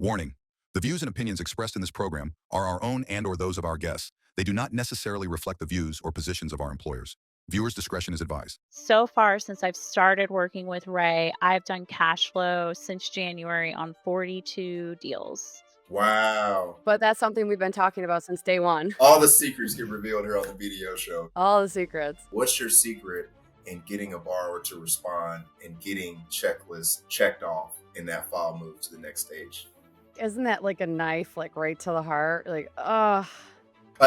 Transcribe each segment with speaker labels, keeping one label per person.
Speaker 1: Warning: the views and opinions expressed in this program are our own and/or those of our guests. They do not necessarily reflect the views or positions of our employers. Viewers' discretion is advised.
Speaker 2: So far, since I've started working with Ray, I've done cash flow since January on 42 deals.
Speaker 3: Wow.
Speaker 4: But that's something we've been talking about since day one.
Speaker 3: All the secrets get revealed here on the BDO Show.
Speaker 4: All the secrets.
Speaker 3: What's your secret in getting a borrower to respond and getting checklists checked off and that file moved to the next stage?
Speaker 4: Isn't that like a knife, like right to the heart? Like,
Speaker 3: I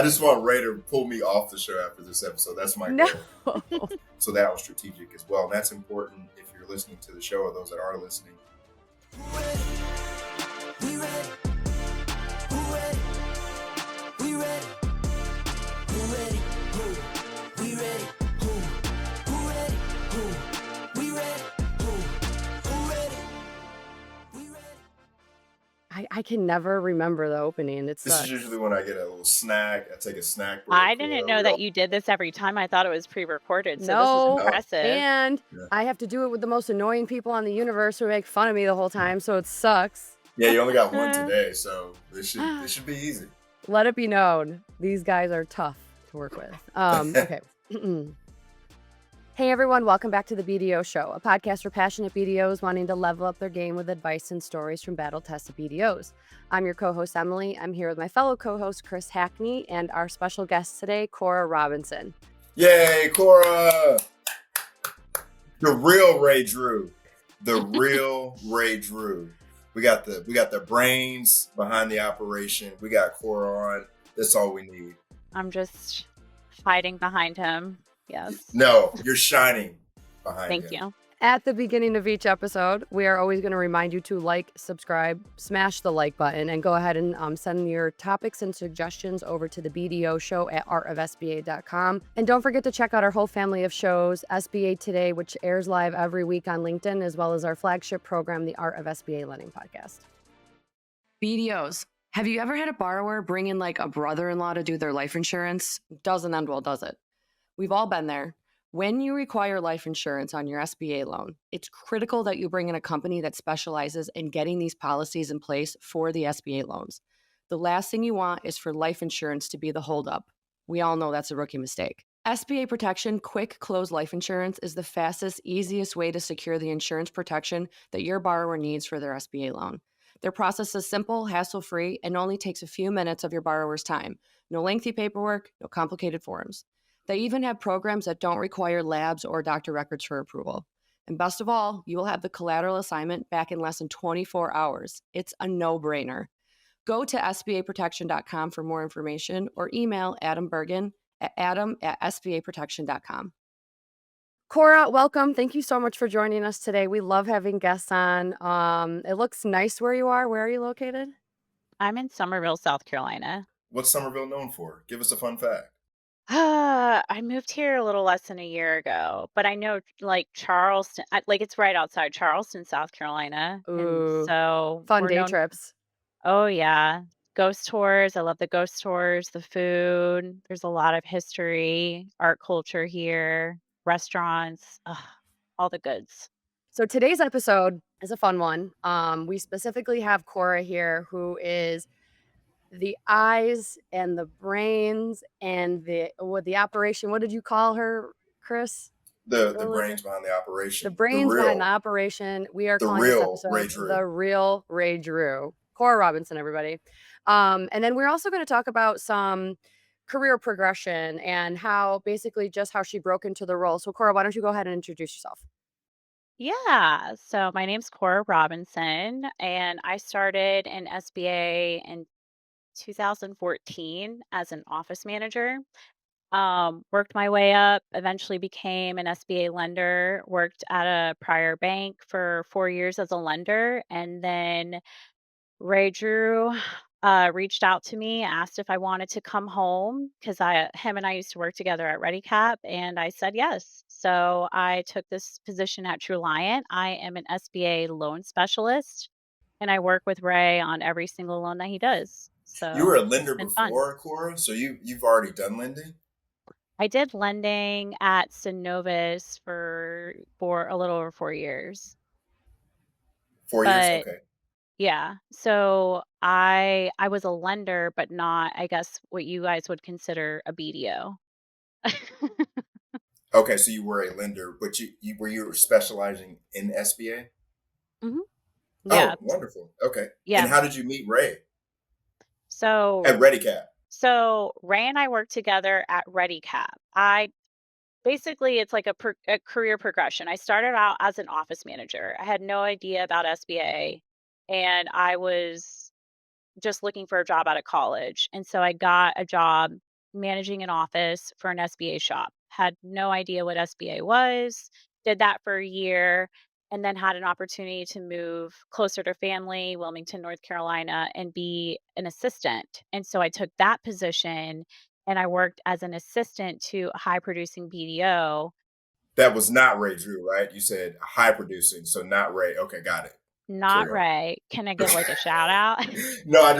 Speaker 3: just want Ray to pull me off the show after this episode. That's my
Speaker 4: no.
Speaker 3: goal. So that was strategic as well. And that's important if you're listening to the show or those that are listening.
Speaker 5: We ready. Who ready? We ready. Who ready? Who? We ready. Who? Who ready? Who? We ready. Who ready? We ready.
Speaker 4: I can never remember the opening. It's
Speaker 3: This is usually when I get a little snack. I take a snack break.
Speaker 2: I didn't know that you did this every time. I thought it was pre-recorded, so
Speaker 4: No.
Speaker 2: this is impressive.
Speaker 4: And
Speaker 3: Yeah.
Speaker 4: I have to do it with the most annoying people on the universe who make fun of me the whole time, so it sucks.
Speaker 3: Yeah, you only got one today, so this should be easy.
Speaker 4: Let it be known, these guys are tough to work with. Okay. Hey everyone, welcome back to the BDO Show, a podcast for passionate BDOs wanting to level up their game with advice and stories from battle-tested BDOs. I'm your co-host, Emily. I'm here with my fellow co-host, Chris Hackney, and our special guest today, Cora Robinson.
Speaker 3: Yay, Cora! The real Ray Drew. The real Ray Drew. We got the brains behind the operation. We got Cora on. That's all we need.
Speaker 2: I'm just hiding behind him. Yes.
Speaker 3: No, you're shining behind
Speaker 2: Thank
Speaker 3: him.
Speaker 2: you.
Speaker 4: At the beginning of each episode, we are always going to remind you to like, subscribe, smash the like button, and go ahead and send your topics and suggestions over to the BDO Show at artofsba.com. And don't forget to check out our whole family of shows, SBA Today, which airs live every week on LinkedIn, as well as our flagship program, the Art of SBA Lending Podcast. BDOs. Have you ever had a borrower bring in like a brother-in-law to do their life insurance? Doesn't end well, does it? We've all been there. When you require life insurance on your SBA loan, it's critical that you bring in a company that specializes in getting these policies in place for the SBA loans. The last thing you want is for life insurance to be the holdup. We all know that's a rookie mistake. SBA Protection Quick Close Life Insurance is the fastest, easiest way to secure the insurance protection that your borrower needs for their SBA loan. Their process is simple, hassle-free, and only takes a few minutes of your borrower's time. No lengthy paperwork, no complicated forms. They even have programs that don't require labs or doctor records for approval. And best of all, you will have the collateral assignment back in less than 24 hours. It's a no-brainer. Go to sbaprotection.com for more information or email Adam Bergen at adam@sbaprotection.com. Cora, welcome. Thank you so much for joining us today. We love having guests on. It looks nice where you are. Where are you located?
Speaker 2: I'm in Somerville, South Carolina.
Speaker 3: What's Somerville known for? Give us a fun fact.
Speaker 2: I moved here a little less than a year ago, but I know like Charleston, like it's right outside Charleston, South Carolina.
Speaker 4: Ooh,
Speaker 2: And so
Speaker 4: fun
Speaker 2: we're
Speaker 4: day
Speaker 2: known.
Speaker 4: trips.
Speaker 2: Oh, yeah. Ghost tours. I love the ghost tours, the food. There's a lot of history, art culture here, restaurants, all the goods.
Speaker 4: So today's episode is a fun one. We specifically have Cora here, who is the eyes and the brains and the operation. What did you call her, Chris?
Speaker 3: The brains behind the operation.
Speaker 4: The brains behind the operation. We are calling this episode
Speaker 3: Ray Drew.
Speaker 4: The Real Ray Drew. Cora Robinson, everybody. And then we're also going to talk about some career progression and how basically just how she broke into the role. So Cora, why don't you go ahead and introduce yourself?
Speaker 2: Yeah. So my name's Cora Robinson, and I started in SBA in 2014 as an office manager. Worked my way up, eventually became an SBA lender, worked at a prior bank for 4 years as a lender, and then Ray Drew reached out to me, asked if I wanted to come home because him and I used to work together at ReadyCap, and I said yes. So I took this position at Truliant. I am an SBA loan specialist, and I work with Ray on every single loan that he does. So
Speaker 3: You were a
Speaker 2: it's
Speaker 3: lender
Speaker 2: been fun.
Speaker 3: before, Cora, so you've already done lending?
Speaker 2: I did lending at Synovus for a little over 4 years.
Speaker 3: 4 years?
Speaker 2: But
Speaker 3: Okay.
Speaker 2: Yeah. So I was a lender, but not, I guess, what you guys would consider a BDO.
Speaker 3: Okay, so you were a lender, but you were specializing in SBA?
Speaker 2: Hmm. Yeah.
Speaker 3: Oh, wonderful. Okay. And
Speaker 2: Yeah.
Speaker 3: how did you meet Ray
Speaker 2: So
Speaker 3: at ReadyCap?
Speaker 2: so Ray and I worked together at ReadyCap. I basically it's like a career progression. I started out as an office manager. I had no idea about SBA, and I was just looking for a job out of college. And so I got a job managing an office for an SBA shop. Had no idea what SBA was, did that for a year, and then had an opportunity to move closer to family, Wilmington, North Carolina, and be an assistant. And so I took that position and I worked as an assistant to a high producing BDO.
Speaker 3: That was not Ray Drew, right? You said high producing, so not Ray. Okay, got it.
Speaker 2: Not
Speaker 3: Carry on.
Speaker 2: Ray. Can I give
Speaker 3: Okay.
Speaker 2: like a shout out?
Speaker 3: No,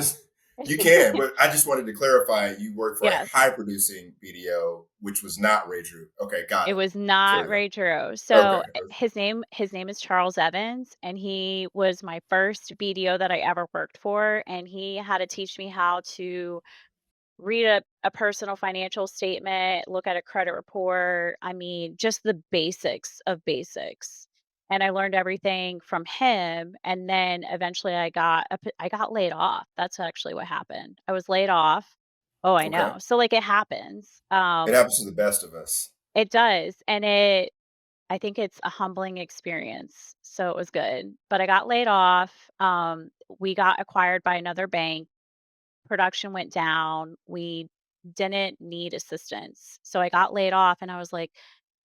Speaker 3: you can, but I just wanted to clarify you worked for a
Speaker 2: Yes.
Speaker 3: high producing BDO, which was not Ray Drew. Okay, got
Speaker 2: It
Speaker 3: it.
Speaker 2: was not
Speaker 3: Carry on.
Speaker 2: Ray Drew.
Speaker 3: Okay.
Speaker 2: So, his name is Charles Evans, and he was my first BDO that I ever worked for, and he had to teach me how to read a personal financial statement, look at a credit report. I mean, just the basics of basics. And I learned everything from him, and then eventually I got laid off. That's actually what happened. I was laid off. Oh, I
Speaker 3: Okay.
Speaker 2: know. So like it happens.
Speaker 3: It happens to the best of us.
Speaker 2: It does, and I think it's a humbling experience, so it was good. But I got laid off. We got acquired by another bank. Production went down. We didn't need assistance. So I got laid off and I was like,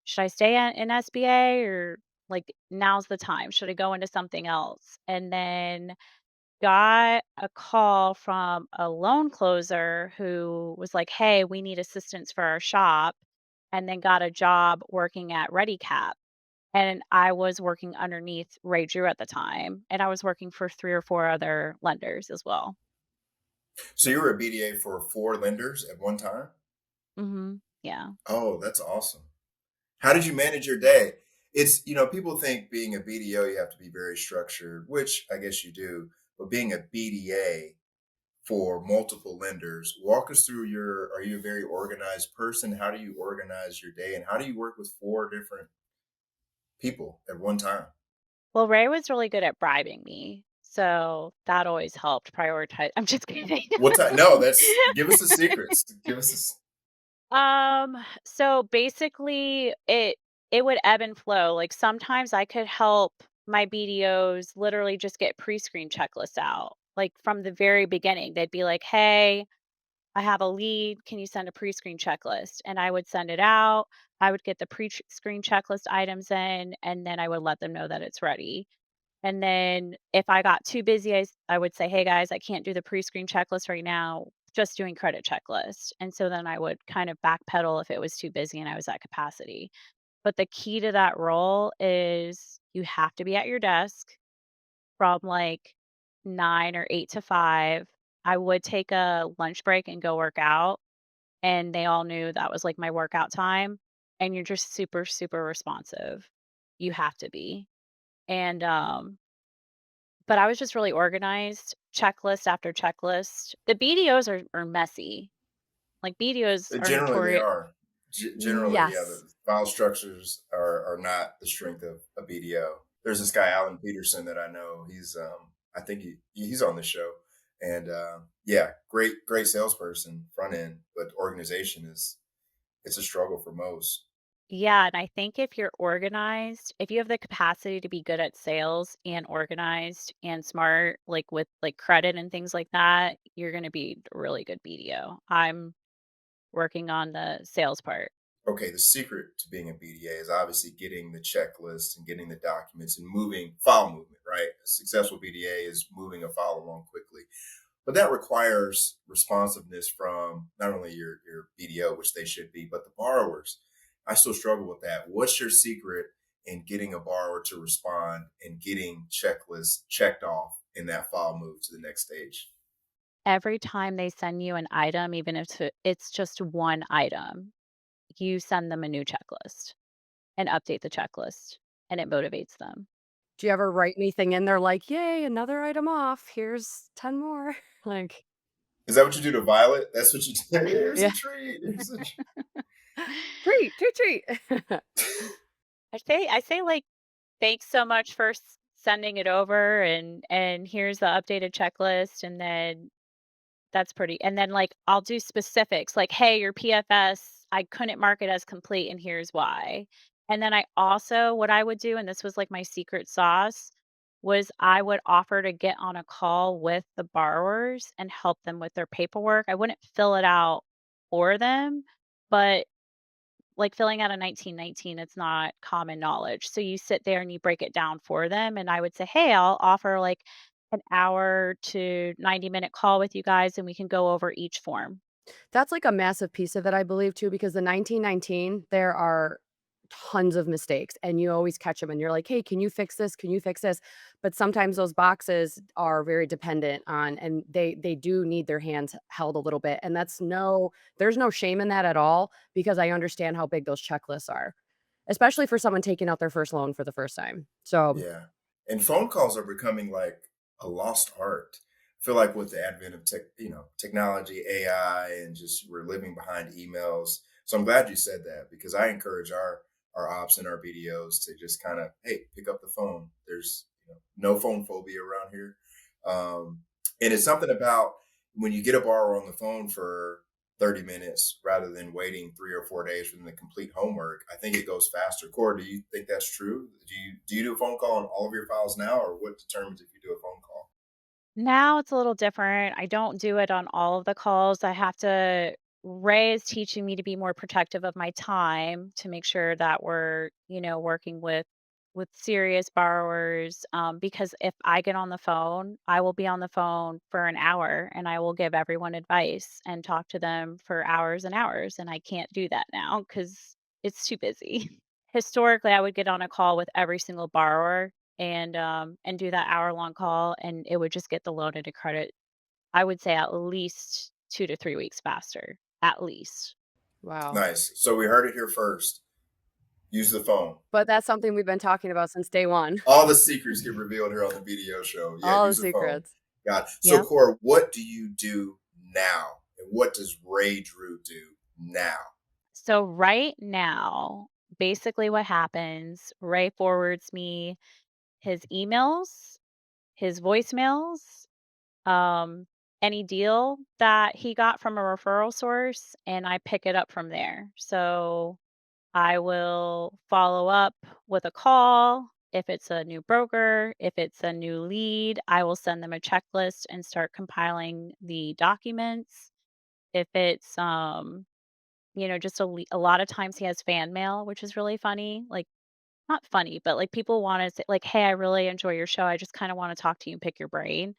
Speaker 2: should I stay in SBA or like now's the time? Should I go into something else? And then got a call from a loan closer who was like, hey, we need assistance for our shop. And then got a job working at ReadyCap. And I was working underneath Ray Drew at the time, and I was working for 3 or 4 other lenders as well.
Speaker 3: So you were a BDA for four lenders at one time?
Speaker 2: Mhm. Yeah.
Speaker 3: Oh, that's awesome. How did you manage your day? It's, people think being a BDO, you have to be very structured, which I guess you do, but being a BDA for multiple lenders, walk us through are you a very organized person? How do you organize your day? And how do you work with four different people at one time?
Speaker 2: Well, Ray was really good at bribing me, so that always helped prioritize. I'm just kidding.
Speaker 3: What time? No, give us the secrets. Give us
Speaker 2: So basically it would ebb and flow. Like sometimes I could help my BDOs literally just get pre-screen checklists out. Like from the very beginning, they'd be like, "Hey, I have a lead. Can you send a pre-screen checklist?" And I would send it out. I would get the pre-screen checklist items in, and then I would let them know that it's ready. And then if I got too busy, I would say, "Hey guys, I can't do the pre-screen checklist right now. Just doing credit checklist." And so then I would kind of backpedal if it was too busy and I was at capacity. But the key to that role is you have to be at your desk from like 9 or 8 to 5. I would take a lunch break and go work out, and they all knew that was like my workout time. And you're just super, super responsive. You have to be. And but I was just really organized, checklist after checklist. The BDOs are messy. Like BDOs are
Speaker 3: Generally, they
Speaker 2: notorious.
Speaker 3: are. Generally, yeah,
Speaker 4: Yes.
Speaker 3: the file structures are not the strength of a BDO. There's this guy, Alan Peterson, that I know. I think he's on the show. And yeah, great salesperson, front end, but organization it's a struggle for most.
Speaker 2: Yeah, and I think if you're organized, if you have the capacity to be good at sales and organized and smart, like with like credit and things like that, you're going to be a really good BDO. I'm working on the sales part.
Speaker 3: Okay, the secret to being a BDA is obviously getting the checklist and getting the documents and moving file movement, right? A successful BDA is moving a file along quickly. But that requires responsiveness from not only your BDO, which they should be, but the borrowers. I still struggle with that. What's your secret in getting a borrower to respond and getting checklists checked off in that file move to the next stage?
Speaker 2: Every time they send you an item, even if it's just one item, you send them a new checklist and update the checklist, and it motivates them.
Speaker 4: Do you ever write anything in there like, "Yay, another item off. Here's 10 more." Like,
Speaker 3: Is that what you do to Violet? That's what you do. Here's a
Speaker 4: yeah.
Speaker 3: treat. Here's a treat.
Speaker 4: Treat, treat, treat.
Speaker 2: I say like, thanks so much for sending it over, and here's the updated checklist, and then that's pretty. And then like I'll do specifics like, hey, your PFS, I couldn't mark it as complete, and here's why. And then I also, what I would do, and this was like my secret sauce, was I would offer to get on a call with the borrowers and help them with their paperwork. I wouldn't fill it out for them, but like filling out a 1919, it's not common knowledge. So you sit there and you break it down for them. And I would say, hey, I'll offer like an hour to 90-minute call with you guys and we can go over each form.
Speaker 4: That's like a massive piece of it, I believe, too, because the 1919, there are tons of mistakes and you always catch them and you're like, hey, can you fix this? Can you fix this? But sometimes those boxes are very dependent on, and they do need their hands held a little bit. And there's no shame in that at all, because I understand how big those checklists are, especially for someone taking out their first loan for the first time. So
Speaker 3: Yeah. And phone calls are becoming like a lost art. I feel like with the advent of technology, AI, and just we're living behind emails. So I'm glad you said that, because I encourage our ops and our BDOs to just kind of, hey, pick up the phone. There's no phone phobia around here. And it's something about when you get a borrower on the phone for 30 minutes rather than waiting 3 or 4 days for them to complete homework. I think it goes faster. Cora, do you think that's true? Do you do a phone call on all of your files now, or what determines if you do a phone call?
Speaker 2: Now it's a little different. I don't do it on all of the calls. I have to Ray is teaching me to be more protective of my time to make sure that we're, working with serious borrowers. Because if I get on the phone, I will be on the phone for an hour and I will give everyone advice and talk to them for hours and hours. And I can't do that now because it's too busy. Historically, I would get on a call with every single borrower and do that hour-long call, and it would just get the loan into credit, I would say at least 2 to 3 weeks faster, at least.
Speaker 4: wow.
Speaker 3: Nice. So we heard it here first. Use the phone.
Speaker 4: But that's something we've been talking about since day one.
Speaker 3: All the secrets get revealed here on the BDO show. Yeah,
Speaker 4: All the
Speaker 3: use the phone.
Speaker 4: secrets.
Speaker 3: Got it. So
Speaker 2: Yep.
Speaker 3: Cora, what do you do now? And what does Ray Drew do now?
Speaker 2: So right now, basically what happens, Ray forwards me his emails, his voicemails, um, any deal that he got from a referral source, and I pick it up from there. So I will follow up with a call. If it's a new broker, if it's a new lead, I will send them a checklist and start compiling the documents. If it's just a lot of times he has fan mail, which is really funny. Like not funny, but like people want to say like, "Hey, I really enjoy your show. I just kind of want to talk to you and pick your brain."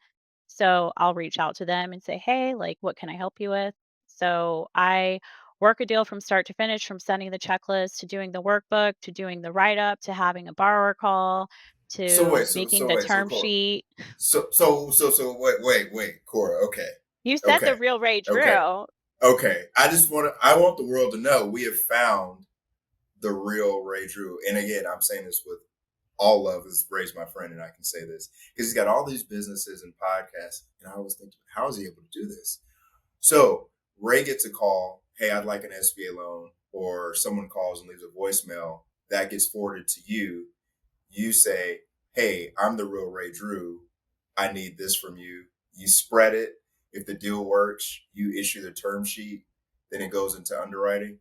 Speaker 2: So I'll reach out to them and say, "Hey, like, what can I help you with?" So I work a deal from start to finish, from sending the checklist to doing the workbook to doing the write up to having a borrower call
Speaker 3: So
Speaker 2: to
Speaker 3: wait, so
Speaker 2: making
Speaker 3: so
Speaker 2: the
Speaker 3: wait, so
Speaker 2: term
Speaker 3: Cora.
Speaker 2: sheet.
Speaker 3: So wait, Cora. Okay,
Speaker 2: You said
Speaker 3: okay,
Speaker 2: the real Ray
Speaker 3: okay,
Speaker 2: Drew.
Speaker 3: okay. I want the world to know we have found the real Ray Drew. And again, I'm saying this with all love, as Ray's my friend, and I can say this because he's got all these businesses and podcasts. And I always think, how is he able to do this? So Ray gets a call, hey, I'd like an SBA loan, or someone calls and leaves a voicemail that gets forwarded to you. You say, hey, I'm the real Ray Drew. I need this from you. You spread it. If the deal works, you issue the term sheet. Then it goes into underwriting.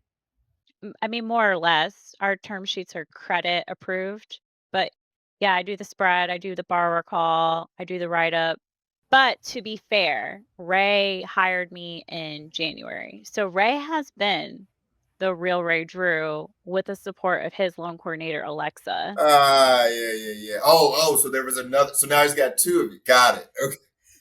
Speaker 2: I mean, more or less, our term sheets are credit approved. But yeah, I do the spread, I do the borrower call, I do the write up. But to be fair, Ray hired me in January. So Ray has been the real Ray Drew with the support of his loan coordinator, Alexa.
Speaker 3: Yeah. Oh, so there was another. So now he's got two of you. Got it. Okay.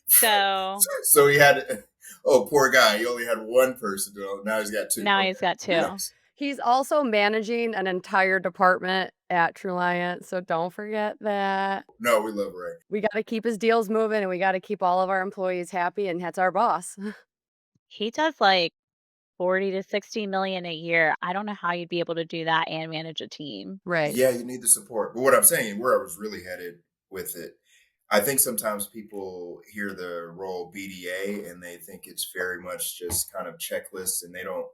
Speaker 2: So
Speaker 3: So he had, oh, poor guy. He only had one person. Now he's got two.
Speaker 2: now
Speaker 3: Okay.
Speaker 2: he's got two.
Speaker 3: Nice.
Speaker 4: He's also managing an entire department at Truliant, so don't forget that.
Speaker 3: No, we love Ray.
Speaker 4: We gotta keep his deals moving, and we gotta keep all of our employees happy, and that's our boss.
Speaker 2: He does like 40 to 60 million a year. I don't know how you'd be able to do that and manage a team.
Speaker 4: Right.
Speaker 3: Yeah, you need the support. But what I'm saying, where I was really headed, with it. I think sometimes people hear the role BDA and they think it's very much just kind of checklists, and they don't.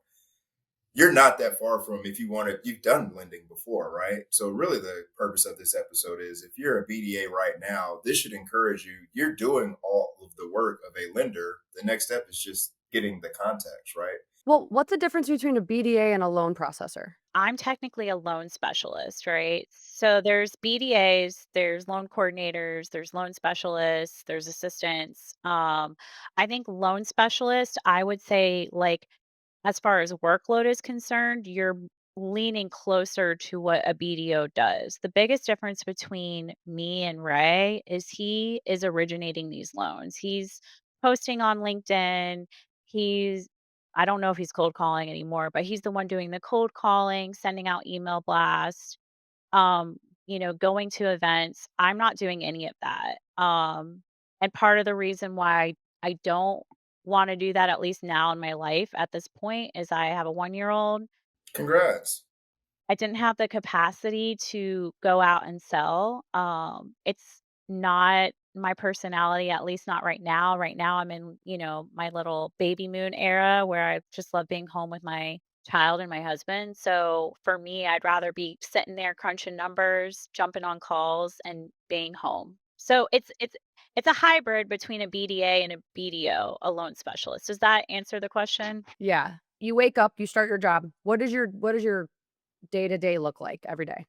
Speaker 3: You're not that far from, if you want to, you've done lending before, right? So really the purpose of this episode is, if you're a BDA right now, this should encourage you. You're doing all of the work of a lender. The next step is just getting the contacts, right?
Speaker 4: Well, what's the difference between a BDA and a loan processor?
Speaker 2: I'm technically a loan specialist, right? So there's BDAs, there's loan coordinators, there's loan specialists, there's assistants. I think loan specialist, I would say, like, as far as workload is concerned, you're leaning closer to what a BDO does. The biggest difference between me and Ray is he is originating these loans. He's posting on LinkedIn. He's I don't know if he's cold calling anymore, but he's the one doing the cold calling, sending out email blasts, um, going to events. I'm not doing any of that. And part of the reason why I don't want to do that, at least now in my life at this point, is I have a 1 year old.
Speaker 3: Congrats.
Speaker 2: I didn't have the capacity to go out and sell. It's not my personality, at least not right now. Right now, I'm in, my little baby moon era where I just love being home with my child and my husband. So for me, I'd rather be sitting there crunching numbers, jumping on calls, and being home. So it's a hybrid between a BDA and a BDO, a loan specialist. Does that answer the question?
Speaker 4: Yeah. You wake up, you start your job. What does your day-to-day look like every day?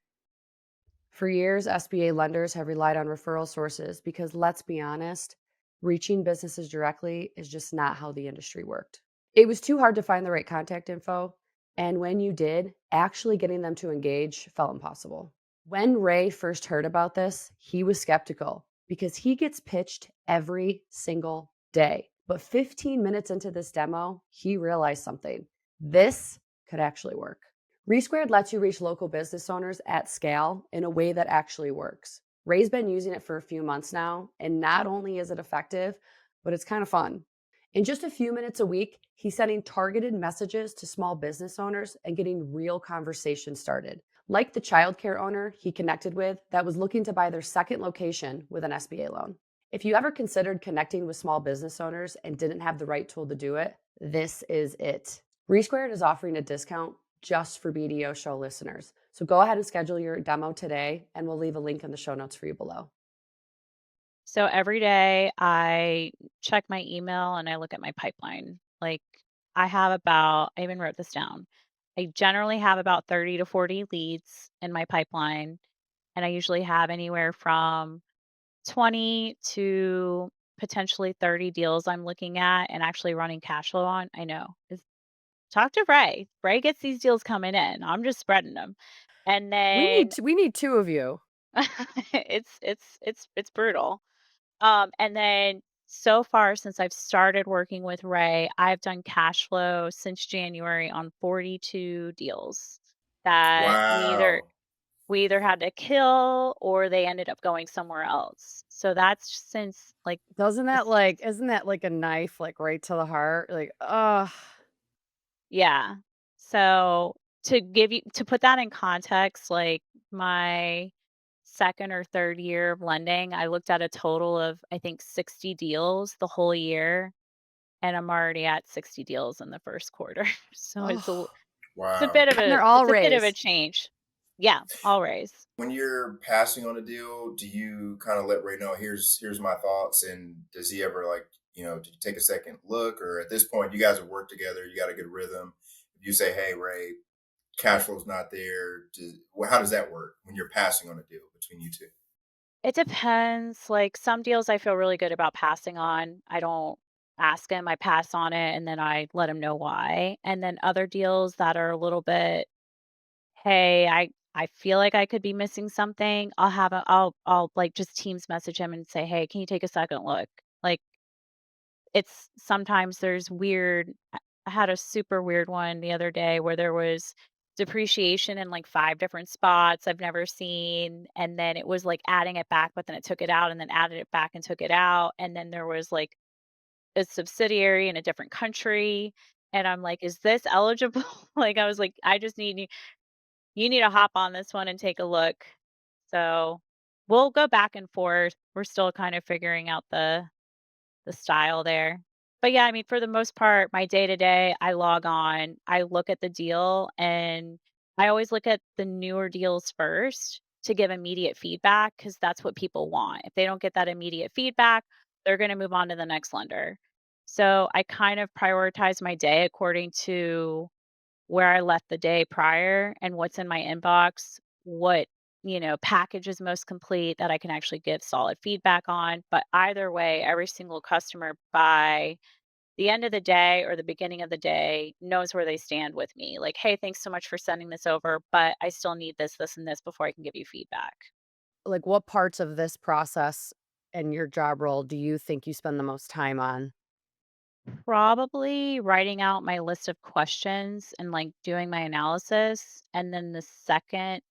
Speaker 4: For years, SBA lenders have relied on referral sources because, let's be honest, reaching businesses directly is just not how the industry worked. It was too hard to find the right contact info, and when you did, actually getting them to engage felt impossible. When Ray first heard about this, he was skeptical because he gets pitched every single day. But 15 minutes into this demo, he realized something. This could actually work. Resquared lets you reach local business owners at scale in a way that actually works. Ray's been using it for a few months now, and not only is it effective, but it's kind of fun. In just a few minutes a week, he's sending targeted messages to small business owners and getting real conversations started. Like the childcare owner he connected with that was looking to buy their second location with an SBA loan. If you ever considered connecting with small business owners and didn't have the right tool to do it, this is it. Resquared is offering a discount just for BDO Show listeners. So go ahead and schedule your demo today, and we'll leave a link in the show notes for you below.
Speaker 2: So every day I check my email and I look at my pipeline. Like, I even wrote this down. I generally have about 30 to 40 leads in my pipeline. And I usually have anywhere from 20 to potentially 30 deals I'm looking at and actually running cash flow on. I know. Talk to Ray. Ray gets these deals coming in. I'm just spreading them. And
Speaker 4: We need
Speaker 2: then
Speaker 4: we need two of you.
Speaker 2: it's brutal. And then so far since I've started working with Ray, I've done cash flow since January on 42 deals that
Speaker 3: Wow.
Speaker 2: we either had to kill or they ended up going somewhere else. So that's since like
Speaker 4: Doesn't that
Speaker 2: this,
Speaker 4: like isn't that like a knife like right to the heart? Like, ugh.
Speaker 2: yeah. So to put that in context, like my second or third year of lending, I looked at a total of I think 60 deals the whole year. And I'm already at 60 deals in the first quarter. So
Speaker 4: Oh.
Speaker 2: it's a bit
Speaker 3: Wow.
Speaker 2: of
Speaker 4: And they're
Speaker 2: a
Speaker 4: all
Speaker 2: it's a bit of a
Speaker 4: raised.
Speaker 2: change. Yeah, always.
Speaker 3: When you're passing on a deal, do you kind of let Ray know, here's my thoughts, and does he ever, like, do you take a second look, or at this point you guys have worked together, you got a good rhythm? If you say, hey Ray, cash flow's not there, how does that work when you're passing on a deal between you two?
Speaker 2: It depends. Like some deals I feel really good about passing on. I don't ask him, I pass on it and then I let him know why. And then other deals that are a little bit, hey, I feel like I could be missing something. I'll like just Teams message him and say, "Hey, can you take a second look?" Like it's sometimes there's weird I had a super weird one the other day where there was depreciation in like 5 different spots I've never seen, and then it was like adding it back, but then it took it out and then added it back and took it out, and then there was like a subsidiary in a different country, and I'm like, "Is this eligible?" Like, I was like, "I just need you need to hop on this one and take a look." So we'll go back and forth. We're still kind of figuring out the style there. But yeah, I mean, for the most part, my day to day, I log on, I look at the deal, and I always look at the newer deals first to give immediate feedback because that's what people want. If they don't get that immediate feedback, they're going to move on to the next lender. So I kind of prioritize my day according to where I left the day prior and what's in my inbox, what, package is most complete that I can actually give solid feedback on. But either way, every single customer by the end of the day or the beginning of the day knows where they stand with me. Like, hey, thanks so much for sending this over, but I still need this, this, and this before I can give you feedback.
Speaker 4: Like, what parts of this process and your job role do you think you spend the most time on?
Speaker 2: Probably writing out my list of questions and like doing my analysis. And then the second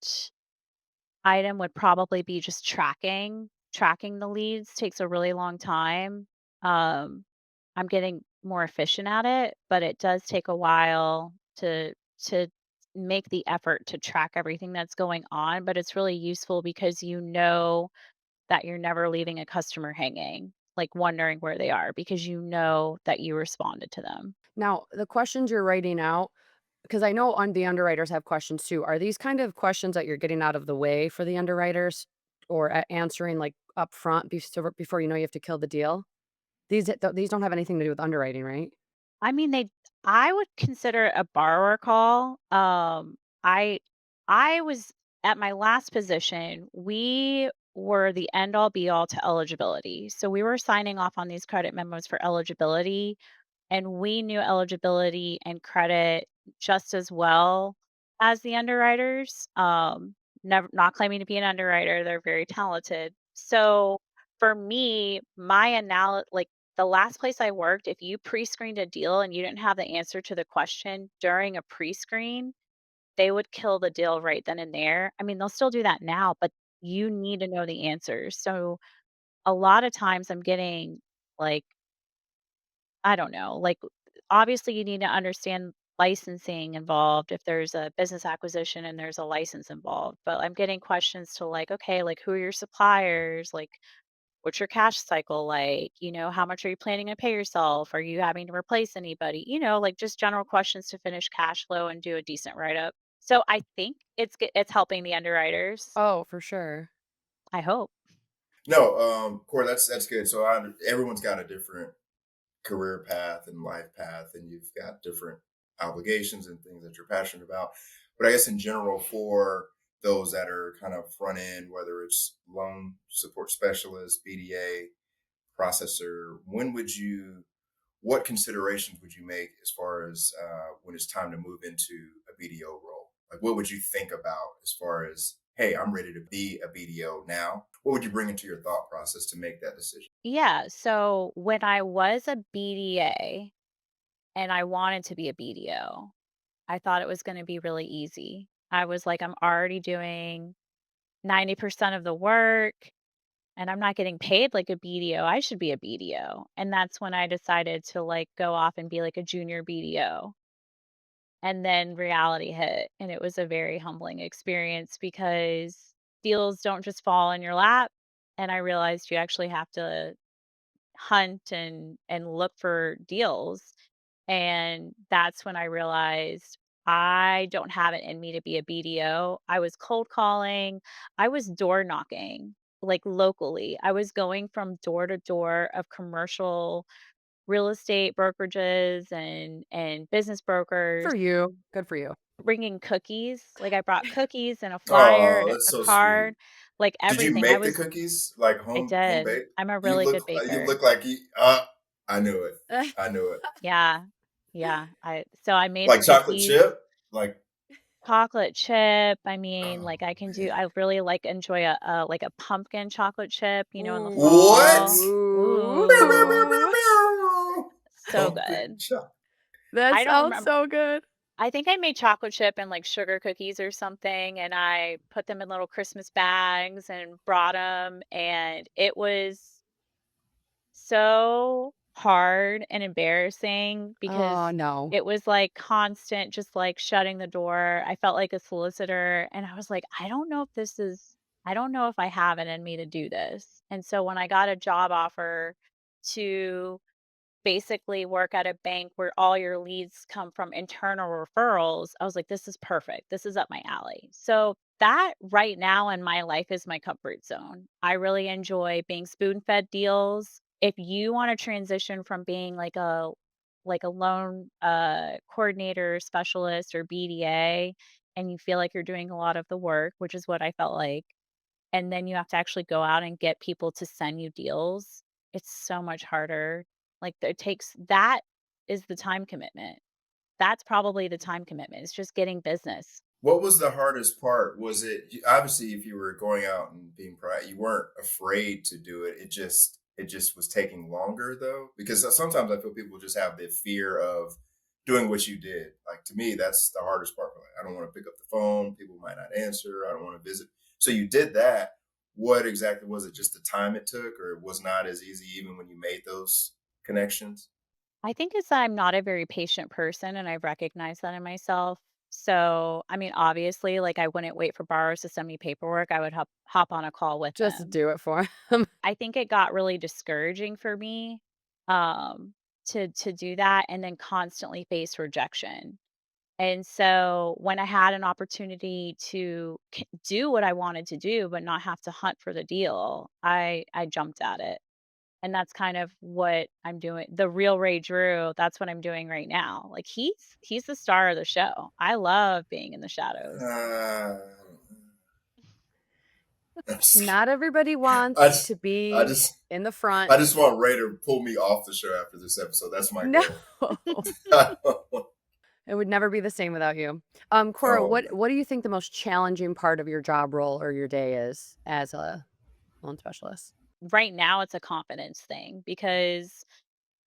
Speaker 2: item would probably be just tracking. Tracking the leads takes a really long time. Um, I'm getting more efficient at it, but it does take a while to make the effort to track everything that's going on. But it's really useful because you know that you're never leaving a customer hanging, like wondering where they are because you know that you responded to them.
Speaker 4: Now, the questions you're writing out, because I know on the underwriters have questions too. Are these kind of questions that you're getting out of the way for the underwriters or answering like up front before you know you have to kill the deal? These don't have anything to do with underwriting, right?
Speaker 2: I mean, I would consider it a borrower call. I I was at my last position, we were the end all be all to eligibility. So we were signing off on these credit memos for eligibility, and we knew eligibility and credit just as well as the underwriters. Never not claiming to be an underwriter, they're very talented. So for me, like the last place I worked, if you pre-screened a deal and you didn't have the answer to the question during a pre-screen, they would kill the deal right then and there. I mean, they'll still do that now, but you need to know the answers. So a lot of times I'm getting like, I don't know, like obviously you need to understand licensing involved if there's a business acquisition and there's a license involved. But I'm getting questions to like, okay, like who are your suppliers? Like what's your cash cycle like? How much are you planning to pay yourself? Are you having to replace anybody? Like just general questions to finish cash flow and do a decent write up. So I think it's helping the underwriters.
Speaker 4: Oh, for sure.
Speaker 2: I hope.
Speaker 3: No, Core, that's good. So everyone's got a different career path and life path, and you've got different obligations and things that you're passionate about. But I guess in general, for those that are kind of front end, whether it's loan support specialist, BDA, processor, what considerations would you make as far as when it's time to move into a BDO role? Like, what would you think about as far as, hey, I'm ready to be a BDO now? What would you bring into your thought process to make that decision?
Speaker 2: Yeah. So when I was a BDA and I wanted to be a BDO, I thought it was going to be really easy. I was like, I'm already doing 90% of the work and I'm not getting paid like a BDO. I should be a BDO. And that's when I decided to like go off and be like a junior BDO. And then reality hit. And it was a very humbling experience because deals don't just fall in your lap. And I realized you actually have to hunt and look for deals. And that's when I realized I don't have it in me to be a BDO. I was cold calling, I was door knocking, like locally. I was going from door to door of commercial real estate brokerages and business brokers,
Speaker 4: For you. Good for you.
Speaker 2: bringing cookies. Like I brought cookies and a flyer
Speaker 3: Oh,
Speaker 2: and
Speaker 3: that's
Speaker 2: a
Speaker 3: so sweet.
Speaker 2: card, like
Speaker 3: Did you
Speaker 2: everything.
Speaker 3: make the cookies like
Speaker 2: I
Speaker 3: home
Speaker 2: did.
Speaker 3: baked?
Speaker 2: I'm a
Speaker 3: You
Speaker 2: really
Speaker 3: look
Speaker 2: good
Speaker 3: you
Speaker 2: baker.
Speaker 3: look like you. I knew it. I knew it.
Speaker 2: Yeah. Yeah. I made
Speaker 3: Like chocolate
Speaker 2: cookies,
Speaker 3: chip. Like
Speaker 2: chocolate chip. I mean,
Speaker 3: oh
Speaker 2: like I can do
Speaker 3: man,
Speaker 2: I really like enjoy a like a pumpkin chocolate chip, in the
Speaker 3: what?
Speaker 2: fall.
Speaker 3: Meow, meow,
Speaker 2: Ooh,
Speaker 3: meow,
Speaker 4: Ooh.
Speaker 3: meow, meow.
Speaker 2: so
Speaker 3: Pumpkin
Speaker 2: good.
Speaker 3: chocolate.
Speaker 4: That
Speaker 2: I don't
Speaker 4: sounds
Speaker 2: remember.
Speaker 4: so good.
Speaker 2: I think I made chocolate chip and like sugar cookies or something, and I put them in little Christmas bags and brought them, and it was so hard and embarrassing
Speaker 4: Oh,
Speaker 2: because
Speaker 4: no.
Speaker 2: it was like constant, just like shutting the door. I felt like a solicitor, and I was like, I don't know if this is. I don't know if I have it in me to do this. And so when I got a job offer to basically work at a bank where all your leads come from internal referrals, I was like, this is perfect. This is up my alley. So that right now in my life is my comfort zone. I really enjoy being spoon-fed deals. If you want to transition from being like a loan coordinator, specialist, or BDA, and you feel like you're doing a lot of the work, which is what I felt like, and then you have to actually go out and get people to send you deals, it's so much harder. Like, it takes that is the time commitment. That's probably the time commitment. It's just getting business.
Speaker 3: What was the hardest part? Was it obviously if you were going out and being proactive, you weren't afraid to do it. It just was taking longer though, because sometimes I feel people just have the fear of doing what you did. Like to me, that's the hardest part. Like, I don't want to pick up the phone. People might not answer. I don't want to visit. So you did that. What exactly was it? Just the time it took, or it was not as easy even when you made those connections?
Speaker 2: I think it's that I'm not a very patient person, and I recognize that in myself. So, I mean, obviously, like, I wouldn't wait for borrowers to send me paperwork. I would hop on a call with
Speaker 4: Just
Speaker 2: them.
Speaker 4: do it for him.
Speaker 2: I think it got really discouraging for me, um, to do that and then constantly face rejection. And so when I had an opportunity to do what I wanted to do, but not have to hunt for the deal, I jumped at it. And that's kind of what I'm doing. The real Ray Drew, that's what I'm doing right now. Like he's the star of the show. I love being in the shadows.
Speaker 3: Uh, I'm just,
Speaker 4: Not everybody
Speaker 3: I
Speaker 4: wants
Speaker 3: just,
Speaker 4: to
Speaker 3: I
Speaker 4: be
Speaker 3: just,
Speaker 4: in the front.
Speaker 3: I just want Ray to pull me off the show after this episode. That's my
Speaker 4: No.
Speaker 3: goal.
Speaker 4: It would never be the same without you. Cora,
Speaker 3: Oh
Speaker 4: what do you think the most challenging part of your job role or your day is as a loan specialist?
Speaker 2: Right now it's a confidence thing because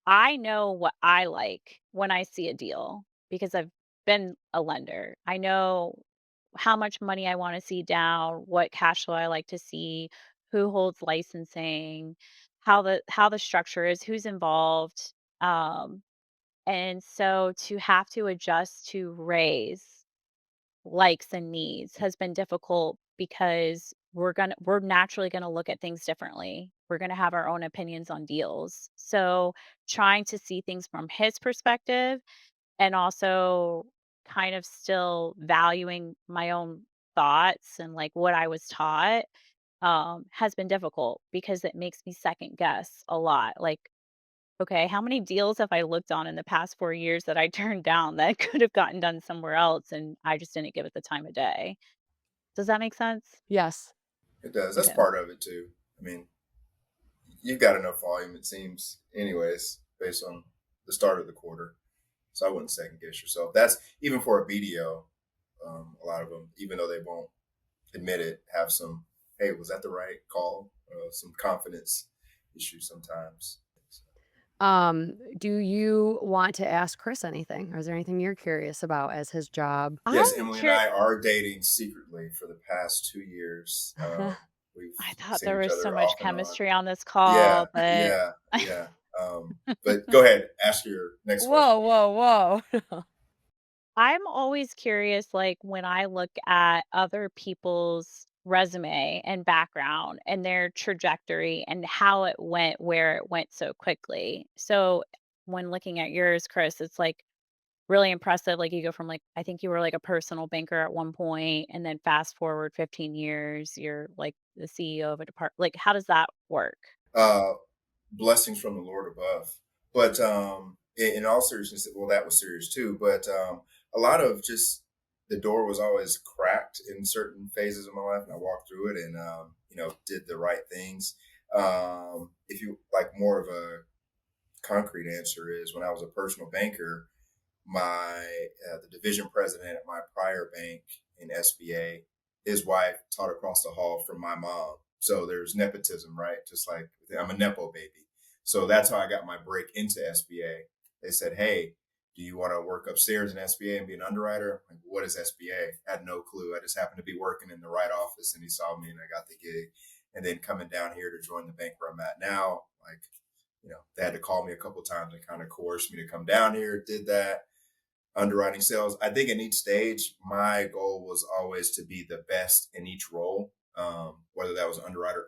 Speaker 2: I know what I like when I see a deal because I've been a lender. I know how much money I want to see down, what cash flow I like to see, who holds licensing, how the structure is, who's involved. Um, and so to have to adjust to raise likes and needs has been difficult because we're naturally going to look at things differently. We're going to have our own opinions on deals. So trying to see things from his perspective and also kind of still valuing my own thoughts and like what I was taught has been difficult because it makes me second guess a lot. Like, okay, how many deals have I looked on in the past 4 years that I turned down that could have gotten done somewhere else and I just didn't give it the time of day? Does that make sense?
Speaker 4: Yes.
Speaker 3: it does. That's
Speaker 2: Okay.
Speaker 3: part of it too. I mean, you've got enough volume, it seems, anyways, based on the start of the quarter. So I wouldn't second guess yourself. That's even for a BDO. A lot of them, even though they won't admit it, have some. Hey, was that the right call? Some confidence issues sometimes.
Speaker 4: Do you want to ask Chris anything? Or is there anything you're curious about as his job?
Speaker 3: Yes,
Speaker 2: I'm
Speaker 3: Emily and
Speaker 2: curious.
Speaker 3: I are dating secretly for the past 2 years. We've
Speaker 2: I thought
Speaker 3: seen
Speaker 2: there
Speaker 3: each
Speaker 2: was so
Speaker 3: other
Speaker 2: much
Speaker 3: off and on.
Speaker 2: chemistry on this
Speaker 3: Yeah,
Speaker 2: call, but
Speaker 3: yeah, yeah. But go ahead, ask your next question.
Speaker 4: Whoa, whoa, whoa.
Speaker 2: I'm always curious, like when I look at other people's resume and background and their trajectory and how it went where it went so quickly. So when looking at yours, Chris, it's like really impressive. Like you go from like, I think you were like a personal banker at one point, and then fast forward 15 years, you're like the CEO of a department. Like, how does that work?
Speaker 3: Uh, Blessings from the Lord above. But in all seriousness, well, that was serious too. But a lot of just the door was always cracked in certain phases of my life, and I walked through it and did the right things. If you like more of a concrete answer is when I was a personal banker, my the division president at my prior bank in SBA, his wife taught across the hall from my mom. So there's nepotism, right? Just like I'm a nepo baby. So that's how I got my break into SBA. They said, "Hey, do you want to work upstairs in SBA and be an underwriter?" I'm like, what is SBA? I had no clue. I just happened to be working in the right office, and he saw me, and I got the gig. And then coming down here to join the bank where I'm at now, like they had to call me a couple of times and kind of coerce me to come down here. Did that underwriting sales. I think in each stage, my goal was always to be the best in each role. whether that was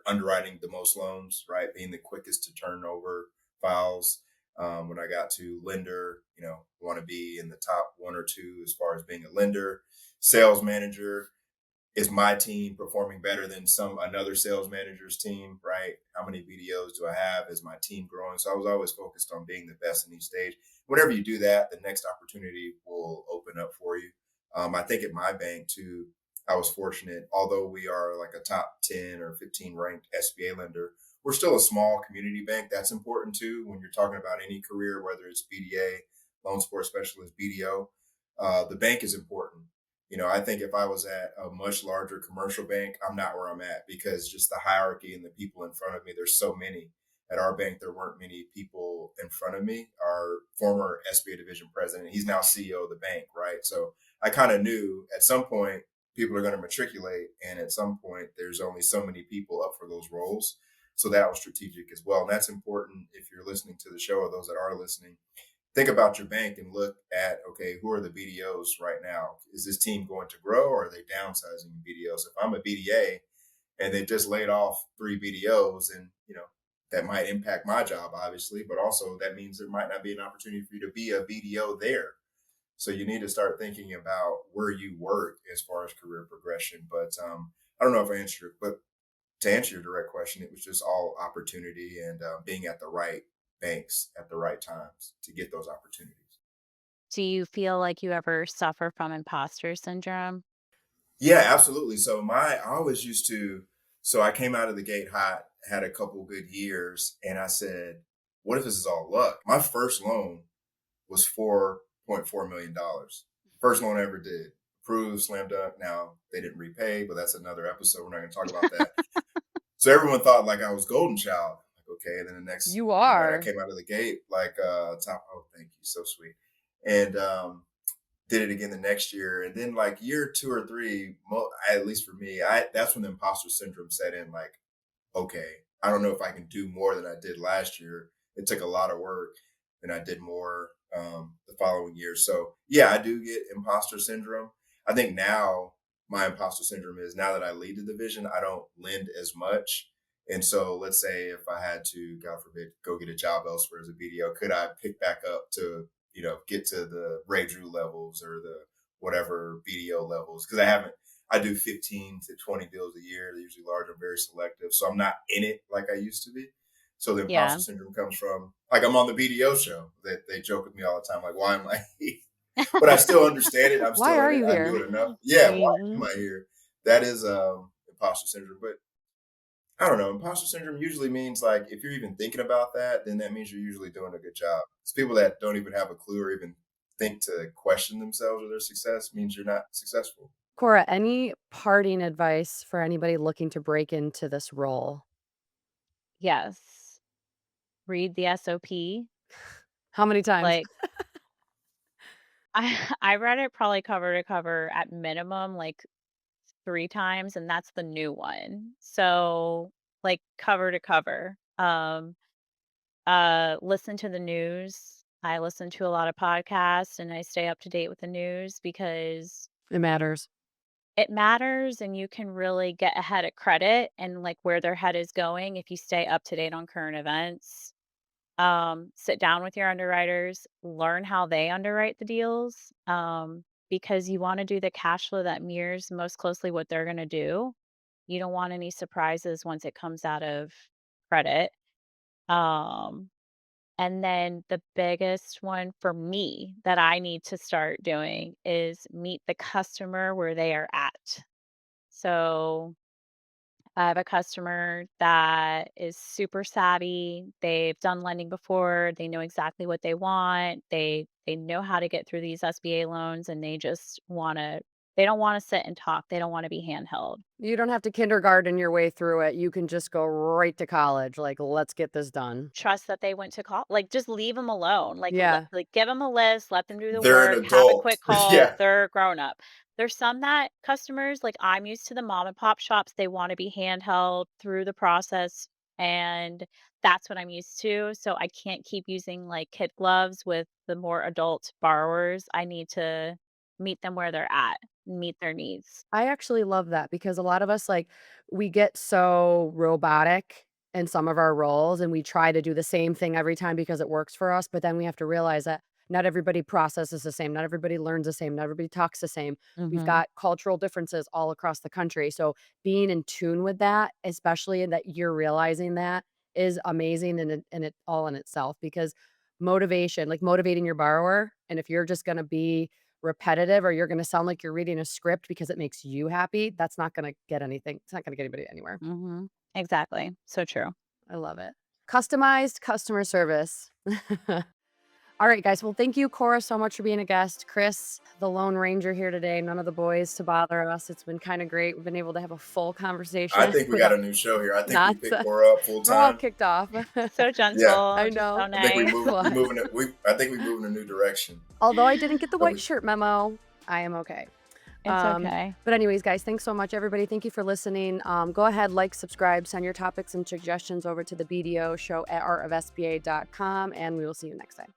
Speaker 3: underwriting the most loans, right, being the quickest to turn over files. When I got to lender, want to be in the top one or two as far as being a lender. Sales manager, is my team performing better than another sales manager's team, right? How many BDOs do I have? Is my team growing? So I was always focused on being the best in each stage. Whenever you do that, the next opportunity will open up for you. I think at my bank too, I was fortunate, although we are like a top 10 or 15 ranked SBA lender, we're still a small community bank. That's important too when you're talking about any career, whether it's BDA, loan support specialist, BDO. The bank is important. I think if I was at a much larger commercial bank, I'm not where I'm at because just the hierarchy and the people in front of me, there's so many. At our bank, there weren't many people in front of me. Our former SBA division president, he's now CEO of the bank, right? So I kind of knew at some point people are going to matriculate, and at some point there's only so many people up for those roles. So that was strategic as well. And that's important if you're listening to the show or those that are listening. Think about your bank and look at, okay, who are the BDOs right now? Is this team going to grow or are they downsizing BDOs? If I'm a BDA and they just laid off 3 BDOs, and that might impact my job, obviously, but also that means there might not be an opportunity for you to be a BDO there. So you need to start thinking about where you work as far as career progression. But I don't know if I answered it, but to answer your direct question, it was just all opportunity and being at the right banks at the right times to get those opportunities.
Speaker 2: Do you feel like you ever suffer from imposter syndrome?
Speaker 3: Yeah, absolutely. I always used to, so I came out of the gate hot, had a couple good years, and I said, what if this is all luck? My first loan was $4.4 million. First loan I ever did. Approved, slam dunk. Now they didn't repay, but that's another episode. We're not going to talk about that. So everyone thought like I was golden child. Like, okay. And then the next,
Speaker 4: You
Speaker 3: I
Speaker 4: are.
Speaker 3: came out of the gate like top. Oh, thank you. So sweet. And did it again the next year. And then like year 2 or 3, at least for me, that's when the imposter syndrome set in. Like, okay, I don't know if I can do more than I did last year. It took a lot of work, and I did more the following year. So yeah, I do get imposter syndrome. I think now my imposter syndrome is now that I lead the division, I don't lend as much. And so let's say if I had to, God forbid, go get a job elsewhere as a BDO, could I pick back up to, get to the Ray Drew levels or the whatever BDO levels? Because I do 15 to 20 deals a year. They're usually large. I'm very selective. So I'm not in it like I used to be. So the
Speaker 2: Yeah.
Speaker 3: imposter syndrome comes from, like, I'm on the BDO show. They joke with me all the time, like, why am I here? But I still understand it. I'm
Speaker 4: Why
Speaker 3: still
Speaker 4: are
Speaker 3: in it.
Speaker 4: you
Speaker 3: I
Speaker 4: here?
Speaker 3: do it enough. Yeah, why am
Speaker 2: Mhm.
Speaker 3: I here? That is imposter syndrome. But I don't know. Imposter syndrome usually means like if you're even thinking about that, then that means you're usually doing a good job. It's people that don't even have a clue or even think to question themselves or their success means you're not successful.
Speaker 4: Cora, any parting advice for anybody looking to break into this role?
Speaker 2: Yes. Read the SOP.
Speaker 4: How many times?
Speaker 2: Like I read it probably cover to cover at minimum like 3 times, and that's the new one. So, like, cover to cover. Listen to the news. I listen to a lot of podcasts, and I stay up to date with the news because
Speaker 4: It matters.
Speaker 2: it matters, and you can really get ahead of credit and, like, where their head is going if you stay up to date on current events. Sit down with your underwriters, learn how they underwrite the deals, because you wanna do the cash flow that mirrors most closely what they're gonna do. You don't want any surprises once it comes out of credit. Um, and then the biggest one for me that I need to start doing is meet the customer where they are at. So I have a customer that is super savvy. They've done lending before. They know exactly what they want. They know how to get through these SBA loans, and they don't want to sit and talk. They don't want to be handheld.
Speaker 4: You don't have to kindergarten your way through it. You can just go right to college. Like, let's get this done.
Speaker 2: Trust that they went to call, like, just leave them alone.
Speaker 4: Yeah.
Speaker 2: Like, give them a list, let them do the
Speaker 3: They're an
Speaker 2: work, have a
Speaker 3: adult.
Speaker 2: quick call.
Speaker 3: Yeah.
Speaker 2: They're grown up. There's some that customers, like, I'm used to the mom and pop shops, they want to be handheld through the process, and that's what I'm used to. So I can't keep using like kid gloves with the more adult borrowers. I need to meet them where they're at. meet their needs.
Speaker 4: I actually love that because a lot of us, like, we get so robotic in some of our roles and we try to do the same thing every time because it works for us. But then we have to realize that not everybody processes the same, not everybody learns the same, not everybody talks the same. We've
Speaker 2: Mhm.
Speaker 4: got cultural differences all across the country. So being in tune with that, especially that you're realizing that, is amazing in it all in itself because motivation, like motivating your borrower. And if you're just going to be repetitive or you're gonna sound like you're reading a script because it makes you happy, that's not gonna get anything. It's not gonna get anybody anywhere.
Speaker 2: Mhm. Exactly. So true.
Speaker 4: I love it. Customized customer service. All right, guys. Well, thank you, Cora, so much for being a guest. Chris, the Lone Ranger here today, none of the boys to bother us. It's been kind of great. We've been able to have a full
Speaker 3: I
Speaker 4: conversation
Speaker 3: think we got
Speaker 4: without
Speaker 3: a new show here. I think we
Speaker 4: not
Speaker 3: picked Cora up full
Speaker 4: we're all
Speaker 3: time.
Speaker 4: kicked off.
Speaker 2: So
Speaker 3: Yeah,
Speaker 2: gentle,
Speaker 4: I
Speaker 2: just so
Speaker 4: know.
Speaker 3: I think we
Speaker 2: nice.
Speaker 3: moved. We
Speaker 4: What?
Speaker 3: moving it. I think we moved in a new direction.
Speaker 4: Although I didn't get the
Speaker 3: But
Speaker 4: white
Speaker 3: we,
Speaker 4: shirt memo, I am okay.
Speaker 2: It's okay.
Speaker 4: But anyways, guys, thanks so much, everybody. Thank you for listening. Go ahead, like, subscribe, send your topics and suggestions over to the BDO Show at artofsba.com, and we will see you next time.